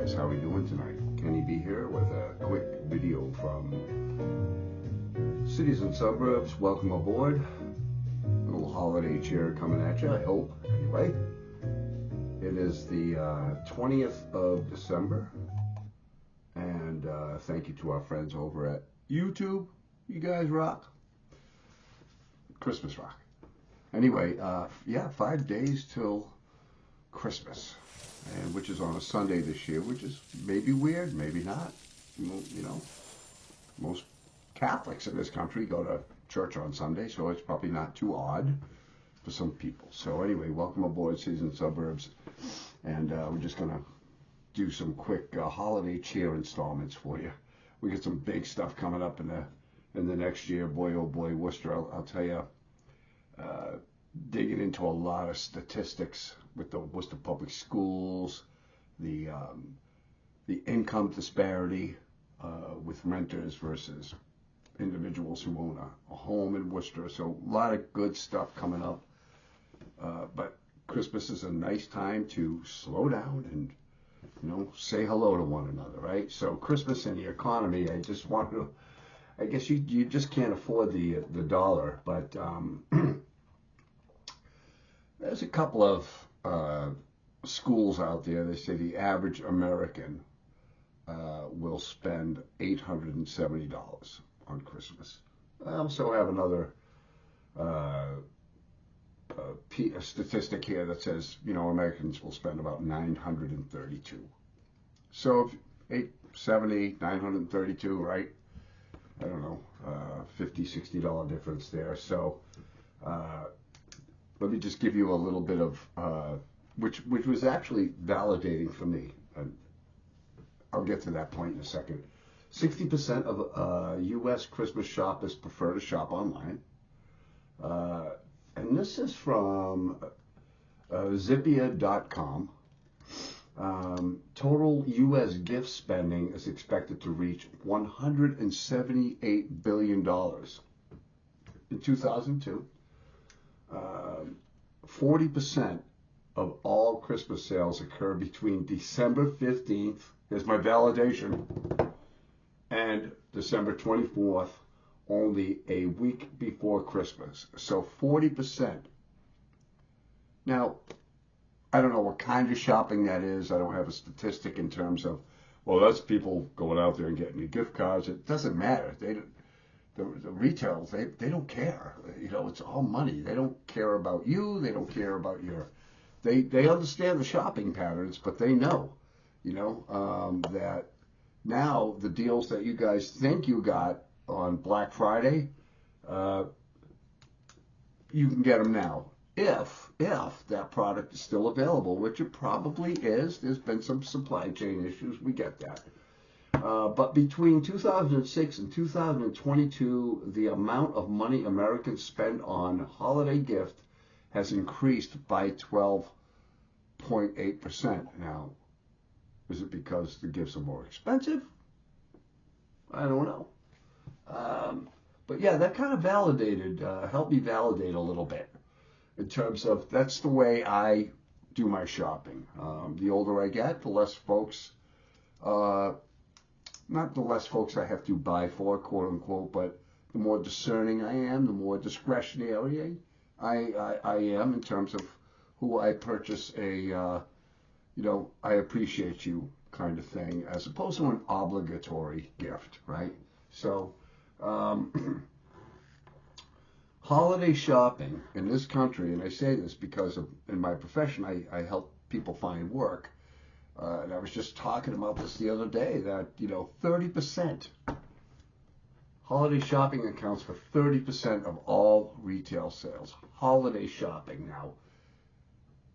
guys, how are we doing tonight? Kenny B here with a quick video from Cities and Suburbs. Welcome aboard. A little holiday cheer coming at you, I hope. Anyway, it is the 20th of December, and thank you to our friends over at YouTube. You guys rock. Christmas rock. Anyway, 5 days till Christmas, and which is on a Sunday this year, which is maybe weird, maybe not. You know, most Catholics in this country go to church on Sunday, so it's probably not too odd for some people. So anyway, welcome aboard Cities and Suburbs, and we're just gonna do some quick holiday cheer installments for you. We got some big stuff coming up in the next year. Boy, oh boy, Worcester, I'll tell you. Digging into a lot of statistics with the Worcester Public Schools, the income disparity with renters versus individuals who own a home in Worcester. So a lot of good stuff coming up. But Christmas is a nice time to slow down and, say hello to one another, right? So Christmas and the economy, I just want to, I guess you just can't afford the dollar, but there's a couple of schools out there. They say the average American will spend $870 on Christmas. I also have another a statistic here that says, Americans will spend about $932. So if 870, 932, right? I don't know, $50, $60 difference there. So let me just give you a little bit of, which was actually validating for me. I'll get to that point in a second. 60% of U.S. Christmas shoppers prefer to shop online. And this is from Zippia.com. Total U.S. gift spending is expected to reach $178 billion in 2002. 40% of all Christmas sales occur between December 15th, here's my validation, and December 24th, only a week before Christmas. So 40%. Now, I don't know what kind of shopping that is. I don't have a statistic in terms of, well, that's people going out there and getting you gift cards. It doesn't matter. The retailers, they don't care. It's all money. They don't care about you. They don't care about they understand the shopping patterns, but they know, that now the deals that you guys think you got on Black Friday, you can get them now. If that product is still available, which it probably is. There's been some supply chain issues. We get that. But between 2006 and 2022, the amount of money Americans spend on holiday gift has increased by 12.8%. Now, is it because the gifts are more expensive? I don't know. But yeah, that kind of validated, helped me validate a little bit in terms of that's the way I do my shopping. The older I get, the less folks, not the less folks I have to buy for, quote unquote, but the more discerning I am, the more discretionary I am in terms of who I purchase I appreciate you kind of thing, as opposed to an obligatory gift, right? So, holiday shopping in this country, and I say this because in my profession, I help people find work. And I was just talking about this the other day that, 30%, holiday shopping accounts for 30% of all retail sales. Holiday shopping now.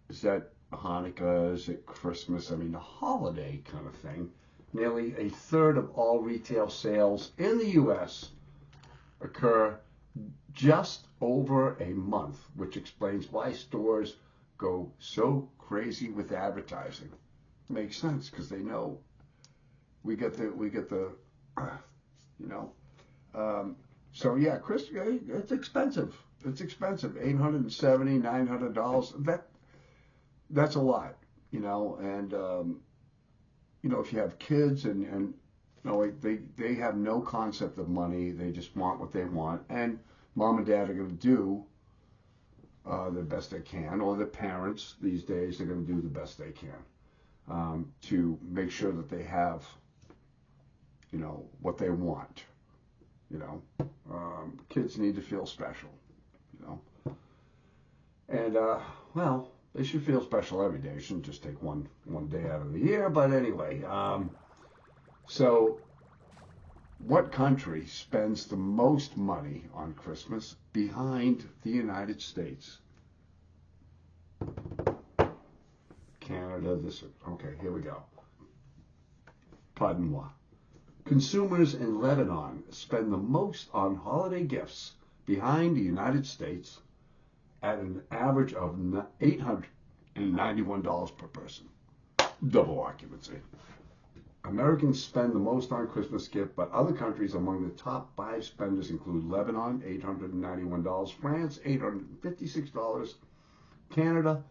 Is that Hanukkah? Is it Christmas? I mean, a holiday kind of thing. Nearly a third of all retail sales in the U.S. occur just over a month, which explains why stores go so crazy with advertising. Makes sense because they know we get the so yeah, Chris, it's expensive. It's expensive. $870, $900. That's a lot, and if you have kids and like they have no concept of money, they just want what they want, and mom and dad are going to do the best they can, or the parents these days are going to do the best they can to make sure that they have, what they want. Kids need to feel special, and well, they should feel special every day. It shouldn't just take one day out of the year. But anyway, so what country spends the most money on Christmas behind the United States? Canada. Okay, here we go. Pardon moi. Consumers in Lebanon spend the most on holiday gifts behind the United States at an average of $891 per person. Double occupancy. Americans spend the most on Christmas gift, but other countries among the top 5 spenders include Lebanon, $891, France, $856, Canada,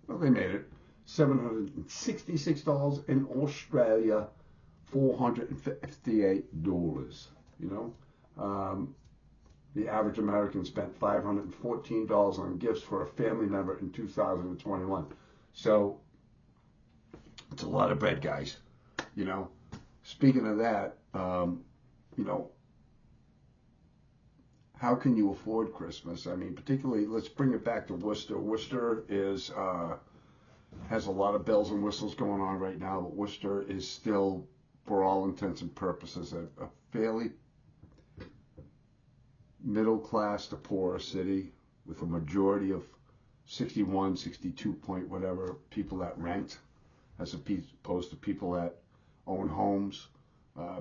well, they made it, $766, and Australia, $458. The average American spent $514 on gifts for a family member in 2021. So it's a lot of bread, guys. Speaking of that, how can you afford Christmas? I mean, particularly, let's bring it back to Worcester. Worcester has a lot of bells and whistles going on right now, but Worcester is still, for all intents and purposes, a fairly middle class to poorer city with a majority of 61, 62 point whatever people that rent, as opposed to people that own homes.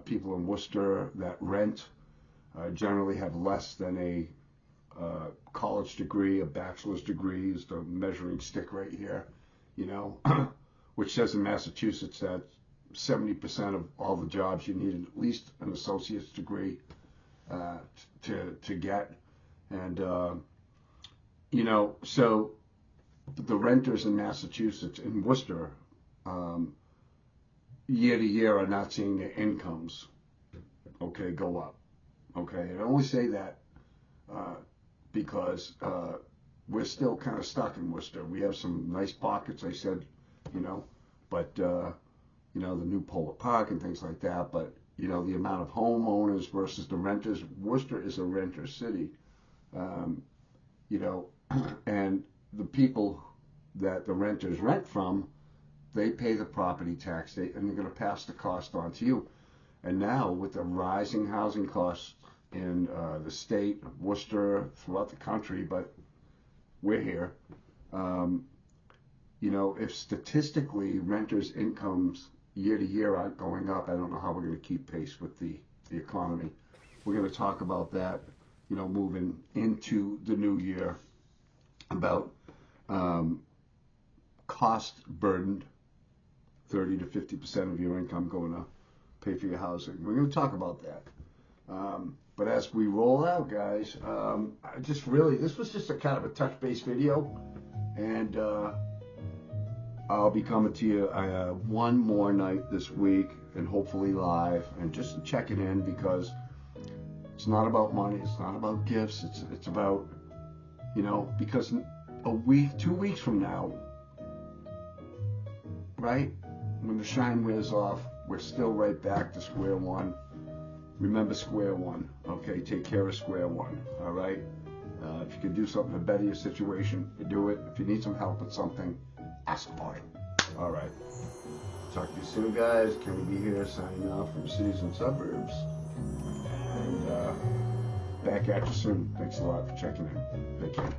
People in Worcester that rent generally have less than a college degree. A bachelor's degree is the measuring stick right here, which says in Massachusetts that 70% of all the jobs you need at least an associate's degree to get. And, so the renters in Massachusetts, in Worcester, year to year are not seeing their incomes, go up. I only say that because we're still kind of stuck in Worcester. We have some nice pockets, I said, but, the new Polar Park and things like that, but, the amount of homeowners versus the renters. Worcester is a renter city, and the people that the renters rent from, they pay the property tax, and they're going to pass the cost on to you. And now with the rising housing costs in the state of Worcester, throughout the country, but we're here, if statistically renters' incomes year to year aren't going up, I don't know how we're going to keep pace with the economy. We're going to talk about that, moving into the new year, about cost burdened, 30 to 50% of your income going to pay for your housing. We're going to talk about that. But as we roll out, guys, this was just a kind of a touch base video, and I'll be coming to you one more night this week, and hopefully live, and just checking in, because it's not about money, it's not about gifts, it's about, because a week, 2 weeks from now, right, when the shine wears off, we're still right back to square one. Remember square one, okay? Take care of square one, all right? If you can do something to better your situation, you do it. If you need some help with something, ask for it. All right. Talk to you soon, guys. Kenny B here, signing off from Cities and Suburbs. And back at you soon. Thanks a lot for checking in. Take care.